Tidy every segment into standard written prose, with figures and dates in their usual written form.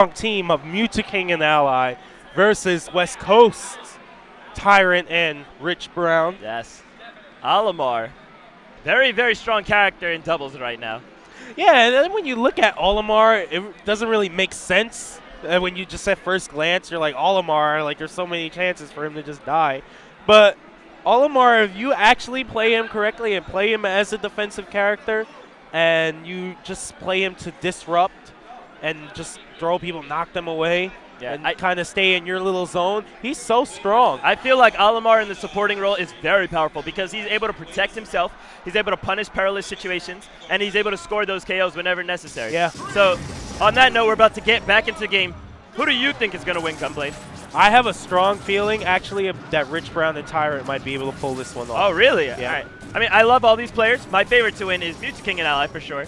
team of Mew2King and Ally versus West Coast Tyrant and Rich Brown. Yes. Olimar. Very, very strong character in doubles right now. Yeah, and then when you look at Olimar, it doesn't really make sense. When you just at first glance, you're like, Olimar, like there's so many chances for him to just die. But Olimar, if you actually play him correctly and play him as a defensive character, and you just play him to disrupt and just throw people, knock them away, and kind of stay in your little zone, he's so strong. I feel like Olimar in the supporting role is very powerful because he's able to protect himself, he's able to punish perilous situations, and he's able to score those KOs whenever necessary. Yeah. So, on that note, we're about to get back into the game. Who do you think is going to win, Gunblade? I have a strong feeling, actually, that Rich Brown and Tyrant might be able to pull this one off. Oh, really? Yeah. All right. I mean, I love all these players. My favorite to win is Mew2King and Ally for sure.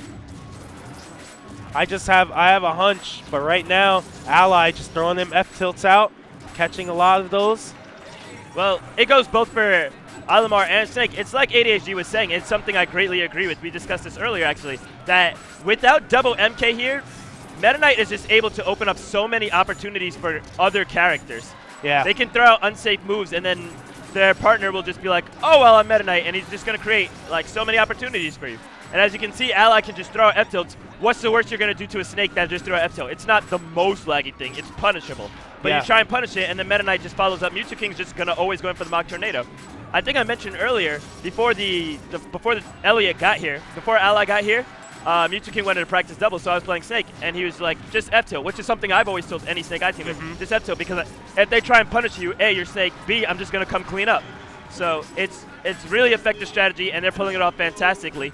I have a hunch, but right now, Ally just throwing them F-tilts out, catching a lot of those. Well, it goes both for Olimar and Snake. It's like ADHD was saying. It's something I greatly agree with. We discussed this earlier, actually, that without double MK here, Meta Knight is just able to open up so many opportunities for other characters. Yeah. They can throw out unsafe moves, and then their partner will just be like, oh, well, I'm Meta Knight, and he's just going to create like so many opportunities for you. And as you can see, Ally can just throw out F-tilts. What's the worst you're going to do to a Snake that just throw out F-tilt? It's not the most laggy thing. It's punishable. But you try and punish it, and then Meta Knight just follows up. Mew2King's just going to always go in for the Mach Tornado. I think I mentioned earlier, before the Elliot got here, before Ally got here, Mew2King wanted to practice doubles, so I was playing Snake, and he was like, just F-tilt, which is something I've always told any Snake I team with, just F-tilt, because if they try and punish you, A, you're Snake, B, I'm just going to come clean up. So it's really effective strategy, and they're pulling it off fantastically.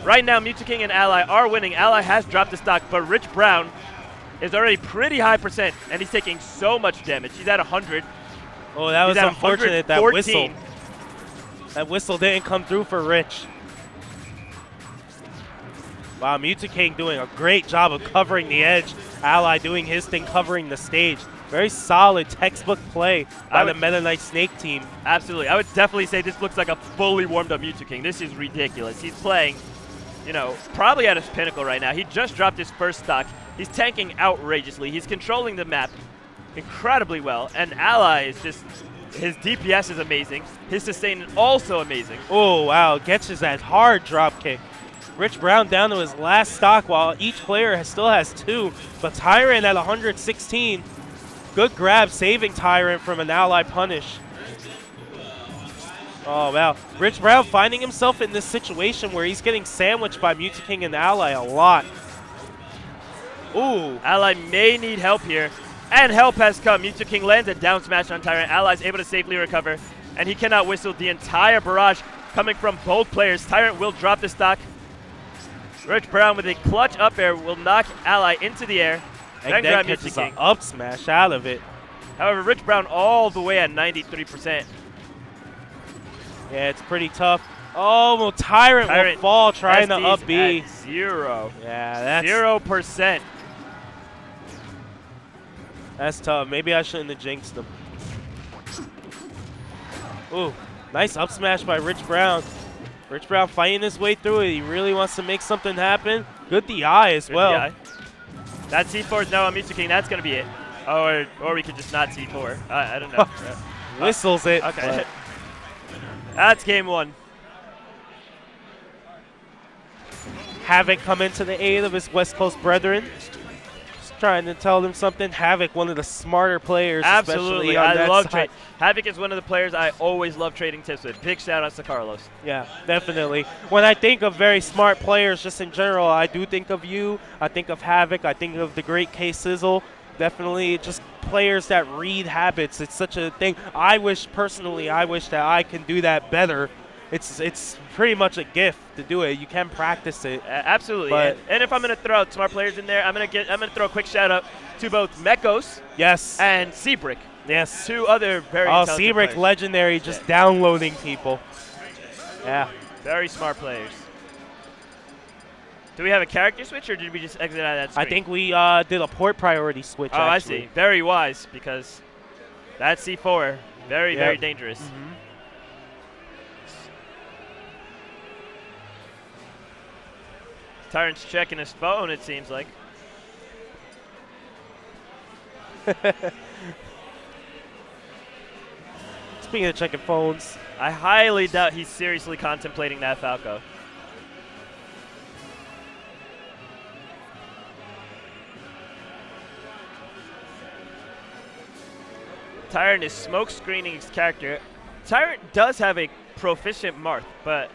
Right now, Mew2King and Ally are winning. Ally has dropped the stock, but Rich Brown is already pretty high percent, and he's taking so much damage. He's at 100. Oh, that was unfortunate, that whistle. That whistle didn't come through for Rich. Wow, Mew2King doing a great job of covering the edge. Ally doing his thing, covering the stage. Very solid textbook play by the Meta Knight Snake team. Absolutely. I would definitely say this looks like a fully warmed up Mew2King. This is ridiculous. He's playing, you know, probably at his pinnacle right now. He just dropped his first stock. He's tanking outrageously. He's controlling the map incredibly well. And Ally is just, his DPS is amazing. His sustain is also amazing. Oh, wow. Gets that hard drop kick. Rich Brown down to his last stock while each player still has two. But Tyrant at 116. Good grab, saving Tyrant from an Ally punish. Oh, wow. Rich Brown finding himself in this situation where he's getting sandwiched by Mew2King and Ally a lot. Ooh. Ally may need help here. And help has come. Mew2King lands a down smash on Tyrant. Ally's able to safely recover. And he cannot whistle the entire barrage coming from both players. Tyrant will drop the stock. Rich Brown with a clutch up air will knock Ally into the air. And then catches an up smash out of it. However, Rich Brown all the way at 93%. Yeah, it's pretty tough. Oh, well, Tyrant will fall trying to up B. 0. Yeah, that's 0%. That's tough. Maybe I shouldn't have jinxed him. Ooh, nice up smash by Rich Brown. Rich Brown fighting his way through it. He really wants to make something happen. Good DI as well. DI. That C4 is now on Mew2King. That's going to be it. Or we could just not C4. I don't know. Whistles it. Okay. That's game one. Havoc coming to the aid of his West Coast brethren. Just trying to tell them something. Havoc, one of the smarter players. Absolutely. Especially on I love trade. Havoc is one of the players I always love trading tips with. Big shout outs to Carlos. Yeah, definitely. When I think of very smart players just in general, I do think of you. I think of Havoc. I think of the great K Sizzle. Definitely just players that read habits. It's such a thing. Personally, I wish that I can do that better. It's pretty much a gift to do it. You can practice it. Absolutely. And if I'm going to throw out smart players in there, I'm going to throw a quick shout out to both Mekos and Seabrick. Yes. Two other very talented Seabrick, players. legendary, just downloading people. Yeah. Very smart players. Do we have a character switch, or did we just exit out of that screen? I think we did a port priority switch, actually. I see. Very wise, because that C4, very, very dangerous. Tyrant's checking his phone, it seems like. Speaking of checking phones, I highly doubt he's seriously contemplating that Falco. Tyrant is smoke screening his character. Tyrant does have a proficient Marth, but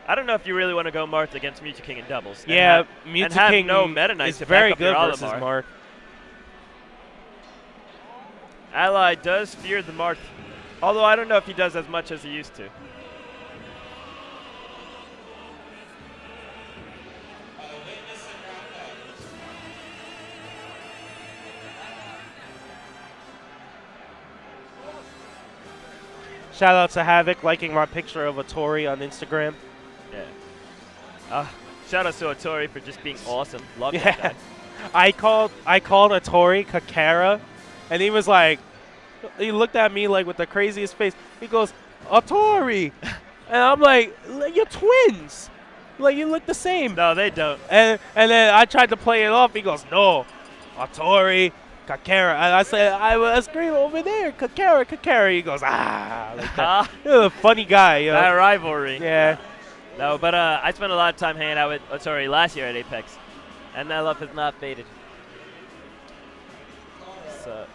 I don't know if you really want to go Marth against Mew2King in doubles. yeah, and have Mew2King no Meta Knight is to very back up good your versus Olimar. Marth. Ally does fear the Marth, although I don't know if he does as much as he used to. Shout out to Havoc liking my picture of a Tori on Instagram. Yeah. Shout out to Otori for just being awesome. Love that Yeah. guy. I called a Tori Kakara, and he was like, he looked at me like with the craziest face. He goes, a Tori, and I'm like, you're twins, like you look the same. No, they don't. And then I tried to play it off. He goes, no, a Tori Kakara. And I said, I was screaming over there, Kakara. He goes, like that. You're a funny guy, yo. That rivalry. Yeah. No, but I spent a lot of time hanging out with Otori last year at Apex, and that love has not faded. So,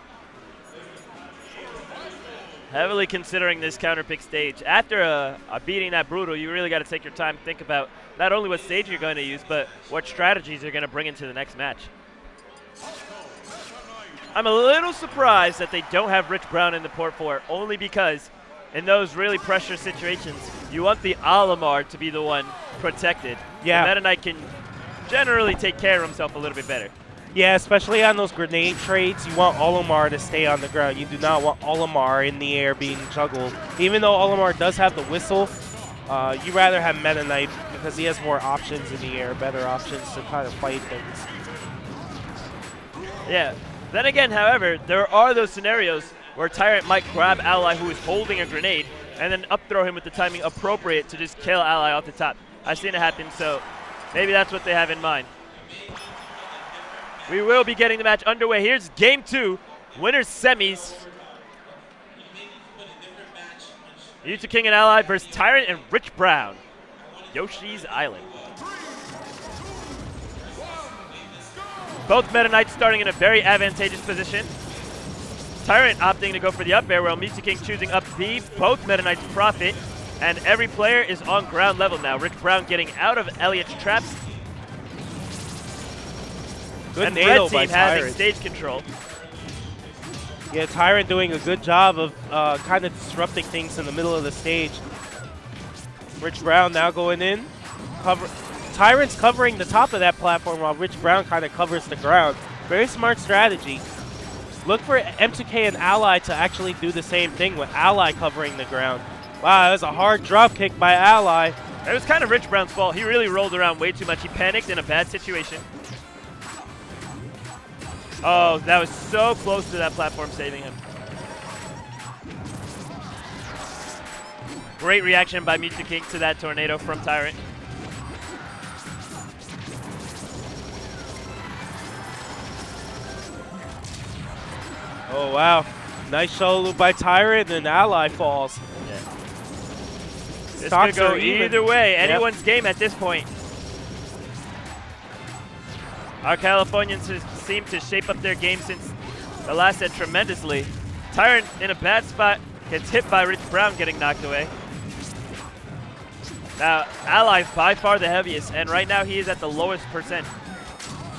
heavily considering this counterpick stage. After beating that Brutal, you really got to take your time and think about not only what stage you're going to use, but what strategies you're going to bring into the next match. I'm a little surprised that they don't have Rich Brown in the port 4, only because in those really pressure situations, you want the Olimar to be the one protected. Yeah. The Meta Knight can generally take care of himself a little bit better. Yeah, especially on those grenade trades, you want Olimar to stay on the ground. You do not want Olimar in the air being juggled. Even though Olimar does have the whistle, you rather have Meta Knight because he has more options in the air, better options to kind of fight things. Yeah. Then again, however, there are those scenarios where Tyrant might grab Ally who is holding a grenade and then up throw him with the timing appropriate to just kill Ally off the top. I've seen it happen, so maybe that's what they have in mind. We will be getting the match underway. Here's game 2, winners semis. Mew2King and Ally versus Tyrant and Rich Brown. Yoshi's Island. Both Meta Knights starting in a very advantageous position. Tyrant opting to go for the up air, while Mew2King choosing up B. Both Meta Knights profit, and every player is on ground level now. Rich Brown getting out of Elliot's traps. Good and NATO red by team having Tyrant. stage control. Yeah, Tyrant doing a good job of kind of disrupting things in the middle of the stage. Rich Brown now going in. Tyrant's covering the top of that platform while Rich Brown kind of covers the ground. Very smart strategy. Look for M2K and Ally to actually do the same thing with Ally covering the ground. Wow, that was a hard drop kick by Ally. It was kind of Rich Brown's fault. He really rolled around way too much. He panicked in a bad situation. Oh, that was so close to that platform saving him. Great reaction by Mew2King to that tornado from Tyrant. Oh, wow. Nice solo by Tyrant, and Ally falls. Yeah. This could Stocks go are even. either way. Yep. Anyone's game at this point. Our Californians seem to shape up their game since the last set tremendously. Tyrant in a bad spot, gets hit by Rich Brown getting knocked away. Now, Ally by far the heaviest, and right now he is at the lowest percent.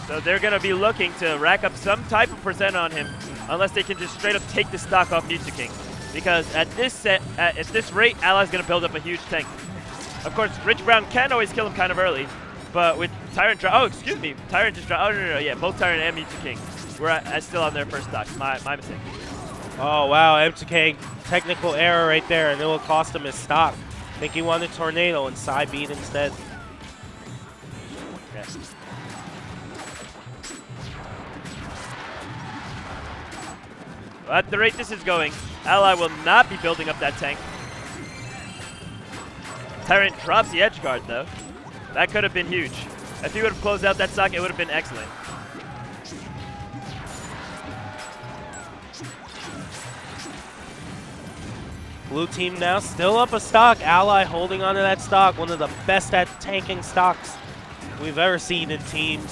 So they're going to be looking to rack up some type of percent on him, unless they can just straight up take the stock off Mew2King. Because at this rate, Ally's going to build up a huge tank. Of course, Rich Brown can always kill him kind of early, but with Tyrant Tyrant just dropped. Oh, no, yeah, both Tyrant and Mew2King were still on their first stock. My mistake. Oh, wow, M2K, technical error right there, and it will cost him his stock. I think he wanted Tornado and side beat instead. Yeah. At the rate this is going, Ally will not be building up that tank. Tyrant drops the edge guard, though. That could have been huge. If he would have closed out that stock, it would have been excellent. Blue team now still up a stock. Ally holding onto that stock. One of the best at tanking stocks we've ever seen in teams.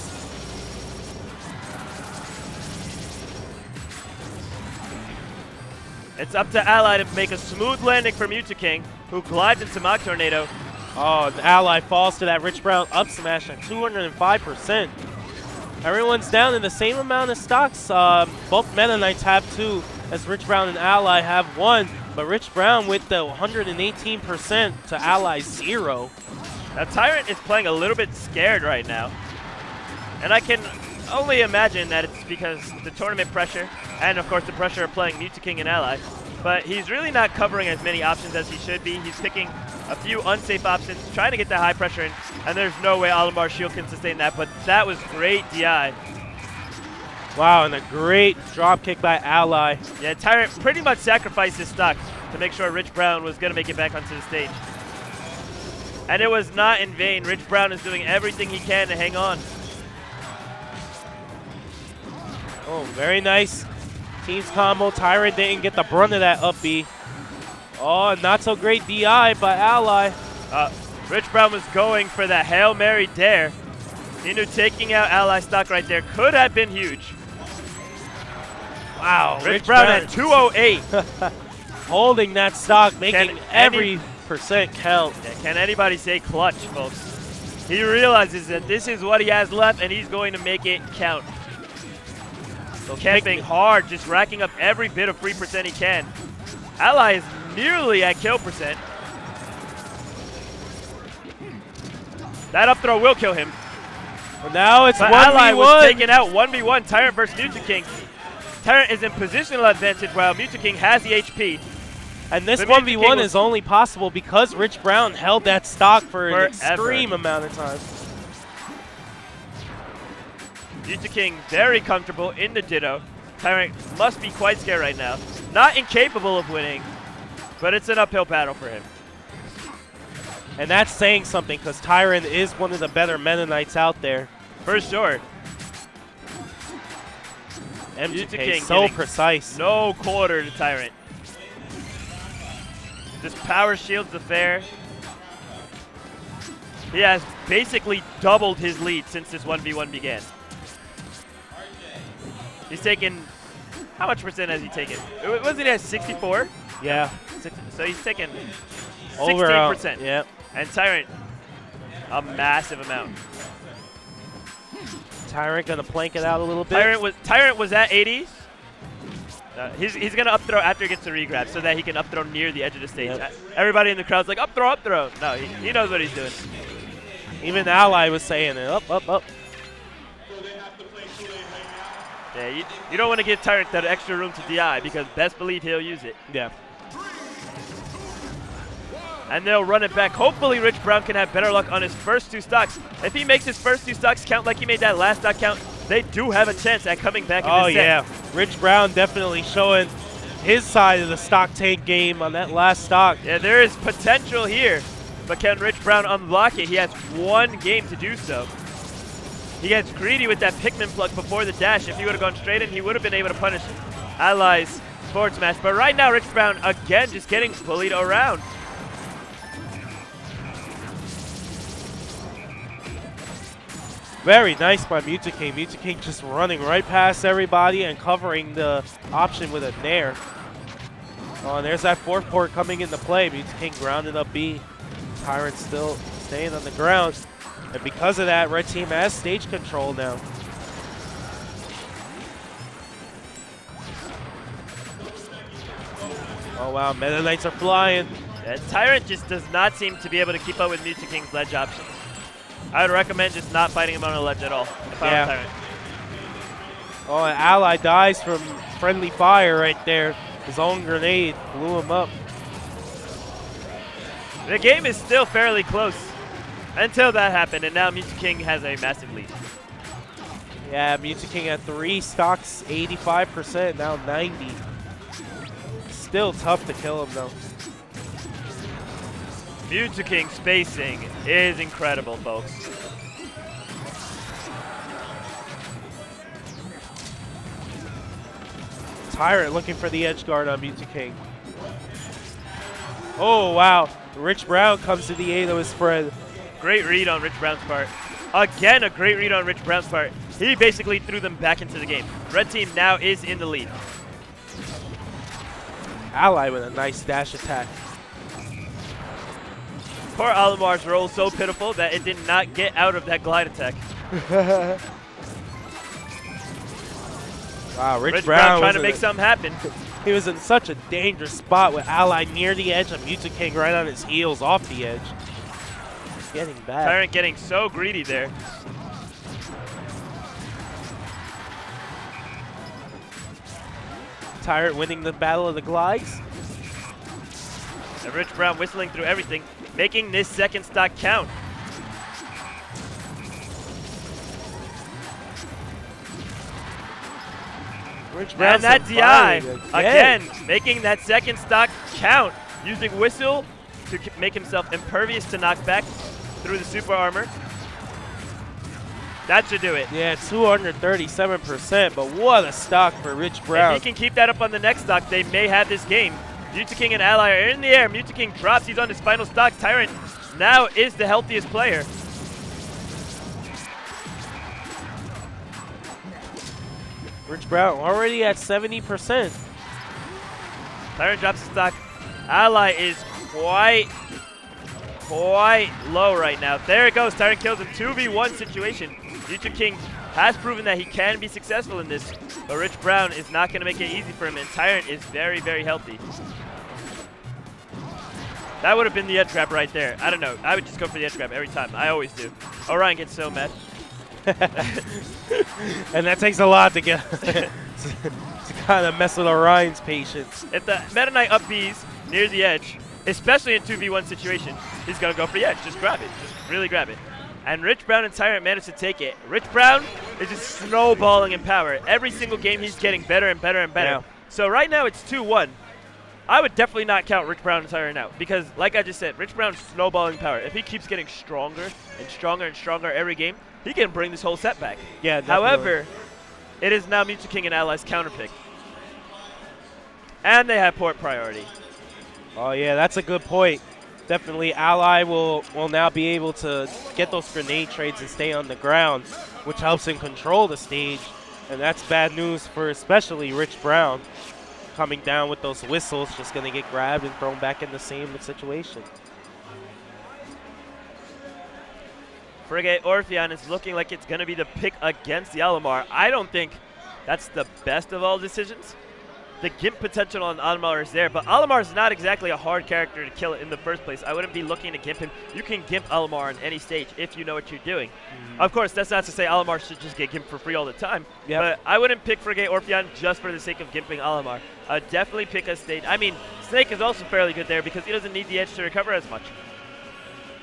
It's up to Ally to make a smooth landing for Mew2King, who glides into Mach Tornado. Oh, the Ally falls to that Rich Brown up smash at 205%. Everyone's down in the same amount of stocks. Both Meta Knights have 2, as Rich Brown and Ally have 1. But Rich Brown with the 118% to Ally's 0. Now Tyrant is playing a little bit scared right now. And I can only imagine that it's because the tournament pressure, and of course the pressure of playing Mew2King and Ally. But he's really not covering as many options as he should be. He's picking a few unsafe options, trying to get that high pressure in, and there's no way Olimar's shield can sustain that, but that was great DI. Wow, and a great drop kick by Ally. Yeah, Tyrant pretty much sacrificed his stock to make sure Rich Brown was going to make it back onto the stage. And it was not in vain. Rich Brown is doing everything he can to hang on. Oh, very nice teams combo. Tyrant didn't get the brunt of that up B. Oh, not so great DI by Ally. Rich Brown was going for that Hail Mary dare. He knew taking out Ally stock right there could have been huge. Wow, Rich Brown at 208. Holding that stock, making every percent count. Yeah, can anybody say clutch, folks? He realizes that this is what he has left, and he's going to make it count. So camping hard, just racking up every bit of free percent he can. Ally is nearly at kill percent. That up throw will kill him. Well, now it's 1v1. Ally was taken out 1v1. Tyrant versus Mew2King. Tyrant is in positional advantage while Mew2King has the HP. And this 1v1 is only possible because Rich Brown held that stock for an extreme amount of time. Mew2King very comfortable in the Ditto. Tyrant must be quite scared right now. Not incapable of winning, but it's an uphill battle for him. And that's saying something because Tyrant is one of the better Meta Knights out there. For sure. Mew2King so precise. No quarter to Tyrant. Just power shields the fair. He has basically doubled his lead since this 1v1 began. He's taken, how much percent has he taken? Wasn't he at 64? Yeah. So he's taken over 16%. Yeah. And Tyrant, a massive amount. Tyrant gonna plank it out a little bit. Tyrant was at 80s. He's gonna up throw after he gets the regrab so that he can up throw near the edge of the stage. Yep. Everybody in the crowd's like, up throw, up throw. No, he knows what he's doing. Even Ally was saying it, up, up, up. Yeah, you don't want to give Tyrant that extra room to DI because best believe he'll use it. Yeah. And they'll run it back. Hopefully Rich Brown can have better luck on his first 2 stocks. If he makes his first 2 stocks count like he made that last stock count, they do have a chance at coming back in this set. Yeah. Rich Brown definitely showing his side of the stock tank game on that last stock. Yeah, there is potential here. But can Rich Brown unlock it? He has 1 game to do so. He gets greedy with that Pikmin plug before the dash. If he would have gone straight in, he would have been able to punish Ally's forward smash. But right now, Rich Brown, again, just getting bullied around. Very nice by Mew2King. Mew2King just running right past everybody and covering the option with a nair. Oh, and there's that 4th port coming into play. Mew2King grounded up B. Tyrant still staying on the ground. And because of that, red team has stage control now. Oh wow, Meta Knights are flying. Yeah, Tyrant just does not seem to be able to keep up with Mew2King's ledge options. I would recommend just not fighting him on a ledge at all if I were Tyrant. Oh, an Ally dies from friendly fire right there. His own grenade blew him up. The game is still fairly close until that happened, and now Mew2King has a massive lead. Yeah, Mew2King at 3 stocks, 85%, now 90. Still tough to kill him though. Mew2King spacing is incredible, folks. Tyrant looking for the edge guard on Mew2King. Oh, wow. Rich Brown comes to the aid of his friend. Great read on Rich Brown's part. Again, a great read on Rich Brown's part. He basically threw them back into the game. Red team now is in the lead. Ally with a nice dash attack. Poor Olimar's roll so pitiful that it did not get out of that glide attack. Wow, Rich Brown trying to make something happen. He was in such a dangerous spot with Ally near the edge and Mew2King right on his heels off the edge. Getting bad. Tyrant getting so greedy there. Tyrant winning the battle of the glides. And Rich Brown whistling through everything, making this second stock count. Rich Brown and that DI, again, making that second stock count, using Whistle to make himself impervious to knockback through the super armor. That should do it. Yeah, 237%, but what a stock for Rich Brown. If he can keep that up on the next stock, they may have this game. Mew2King and Ally are in the air. Mew2King drops. He's on his final stock. Tyrant now is the healthiest player. Rich Brown already at 70%. Tyrant drops his stock. Ally is quite low right now. There it goes. Tyrant kills him. 2v1 situation. Mew2King has proven that he can be successful in this, but Rich Brown is not going to make it easy for him, and Tyrant is very, very healthy. That would have been the edge grab right there. I don't know. I would just go for the edge grab every time. I always do. Orion gets so mad. And that takes a lot to get to kind of mess with Orion's patience. If the Meta Knight up Bs near the edge, especially in 2v1 situation, he's going to go for the edge. Just grab it. Just really grab it. And Rich Brown and Tyrant managed to take it. Rich Brown is just snowballing in power. Every single game he's getting better and better and better. Yeah. So right now it's 2-1. I would definitely not count Rich Brown and Tyrant out because, like I just said, Rich Brown's snowballing power. If he keeps getting stronger and stronger and stronger every game, he can bring this whole set back. Yeah, definitely. However, it is now Mew2King and Ally's counterpick. And they have port priority. Oh, yeah, that's a good point. Definitely Ally will now be able to get those grenade trades and stay on the ground, which helps him control the stage. And that's bad news for especially Rich Brown. Coming down with those whistles, just going to get grabbed and thrown back in the same situation. Frigate Orpheon is looking like it's going to be the pick against the Olimar. I don't think that's the best of all decisions. The Gimp potential on Olimar is there, but Olimar is not exactly a hard character to kill it in the first place. I wouldn't be looking to Gimp him. You can Gimp Olimar on any stage if you know what you're doing. Of course, that's not to say Olimar should just get Gimped for free all the time, but I wouldn't pick Frigate Orpheon just for the sake of Gimping Olimar. Definitely pick a stage. I mean, Snake is also fairly good there because he doesn't need the edge to recover as much.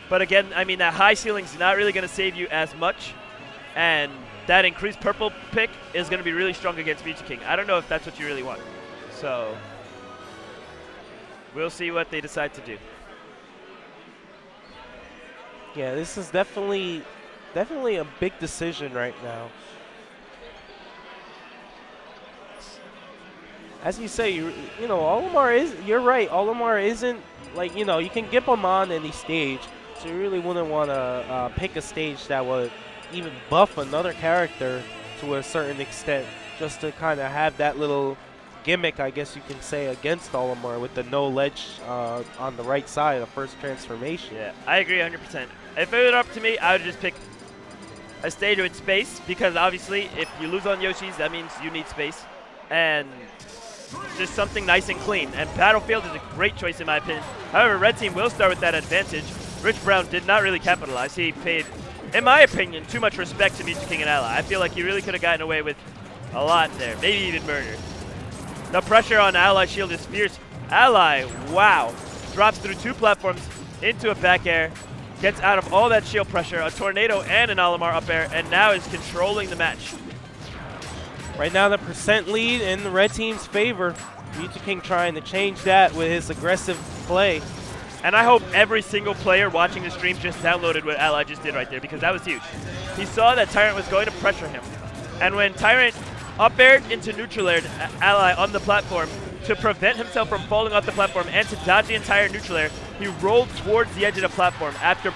But again, I mean, that high ceiling is not really going to save you as much, and that increased purple pick is going to be really strong against Mew2King. I don't know if that's what you really want. So we'll see what they decide to do. Yeah, this is definitely a big decision right now. As you say, you know, Olimar is, you're right, Olimar isn't, like, you know, you can Gimp him on any stage, so you really wouldn't want to pick a stage that would even buff another character to a certain extent, just to kind of have that little gimmick, I guess you can say, against Olimar with the no ledge on the right side of first transformation. Yeah, I agree 100%. If it were up to me, I would just pick a stage with space, because obviously if you lose on Yoshi's, that means you need space. And just something nice and clean. And Battlefield is a great choice in my opinion. However, Red Team will start with that advantage. Rich Brown did not really capitalize. He paid, in my opinion, too much respect to Mew2King and Ally. I feel like he really could have gotten away with a lot there, maybe even murder. The pressure on Ally's shield is fierce. Ally, wow, drops through two platforms into a back air, gets out of all that shield pressure, a tornado and an Olimar up air, and now is controlling the match. Right now the percent lead in the red team's favor. Mew2King trying to change that with his aggressive play. And I hope every single player watching the stream just downloaded what Ally just did right there, because that was huge. He saw that Tyrant was going to pressure him. And when Tyrant up aired into neutral aired Ally on the platform to prevent himself from falling off the platform and to dodge the entire neutral air, he rolled towards the edge of the platform after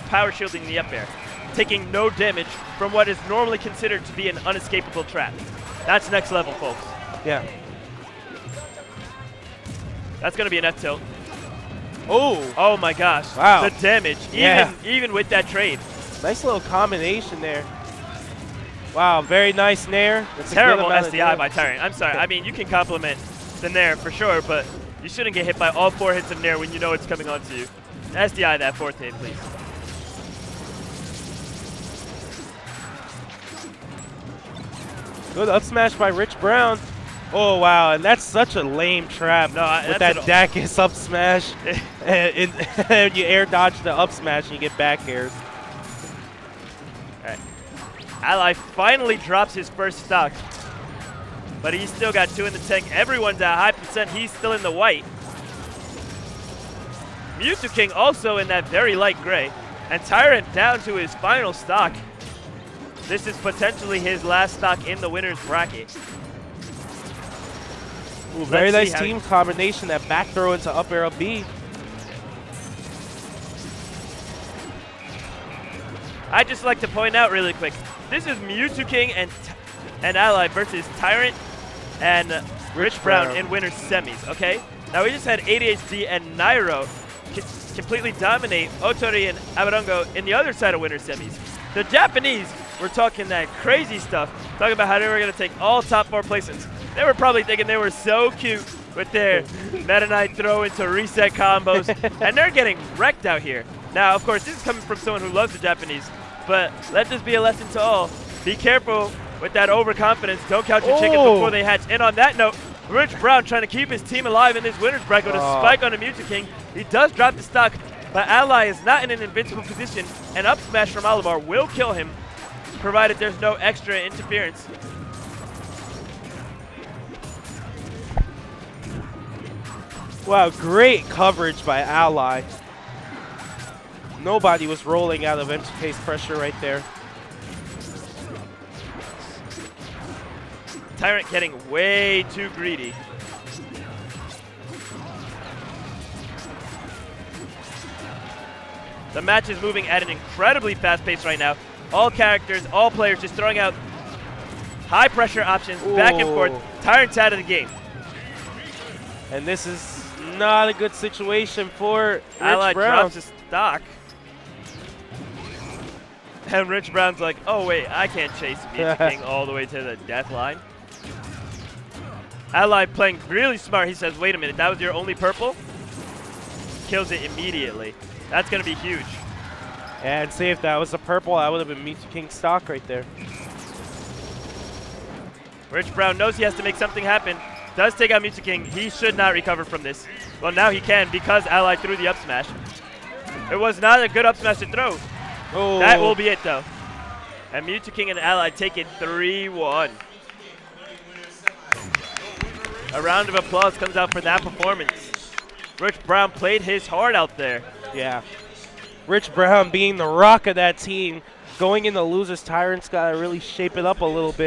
power shielding the up air, taking no damage from what is normally considered to be an unescapable trap. That's next level, folks. Yeah. That's going to be an F tilt. Oh. Oh my gosh. Wow. The damage, even with that trade. Nice little combination there. Wow, very nice nair. That's Terrible SDI by Tyrant. I'm sorry. I mean, you can compliment the nair for sure, but you shouldn't get hit by all 4 hits of nair when you know it's coming onto you. SDI that 4th hit, please. Good up smash by Rich Brown. Oh, wow, and that's such a lame trap with that Dacus up smash. and you air dodge the up smash and you get back airs. All right. Ally finally drops his first stock, but he's still got 2 in the tank. Everyone's at high percent. He's still in the white. Mew2King also in that very light gray, and Tyrant down to his final stock. This is potentially his last stock in the winner's bracket. Ooh, very nice team combination, that back throw into up air B. I'd just like to point out really quick, this is Mew2King and Ally versus Tyrant and Rich Brown in winner's semis, okay? Now we just had ADHD and Nairo completely dominate Otori and Abarongo in the other side of winner's semis. The Japanese were talking that crazy stuff, talking about how they were going to take all top 4 placements. They were probably thinking they were so cute with their Meta Knight throw into reset combos, and they're getting wrecked out here. Now, of course, this is coming from someone who loves the Japanese, but let this be a lesson to all. Be careful with that overconfidence. Don't count your chickens before they hatch. And on that note, Rich Brown trying to keep his team alive in this winner's bracket with a spike on the Mew2King. He does drop the stock, but Ally is not in an invincible position. An up smash from Olimar will kill him, provided there's no extra interference. Wow, great coverage by Ally. Nobody was rolling out of MTK's pressure right there. Tyrant getting way too greedy. The match is moving at an incredibly fast pace right now. All characters, all players just throwing out high pressure options back and forth. Tyrant's out of the game. And this is not a good situation for Ally Rich Brown. drops his stock. And Rich Brown's like, oh wait, I can't chase Mew2King all the way to the death line. Ally playing really smart. He says, wait a minute, that was your only purple? Kills it immediately. That's going to be huge. And see, if that was a purple, that would have been Mew2King stock right there. Rich Brown knows he has to make something happen. Does take out Mew2King. He should not recover from this. Well, now he can because Ally threw the up smash. It was not a good up smash to throw. Oh. That will be it, though. And Mew2King and Ally take it 3-1. A round of applause comes out for that performance. Rich Brown played his heart out there. Yeah. Rich Brown being the rock of that team. Going in the losers, Tyrant's got to really shape it up a little bit.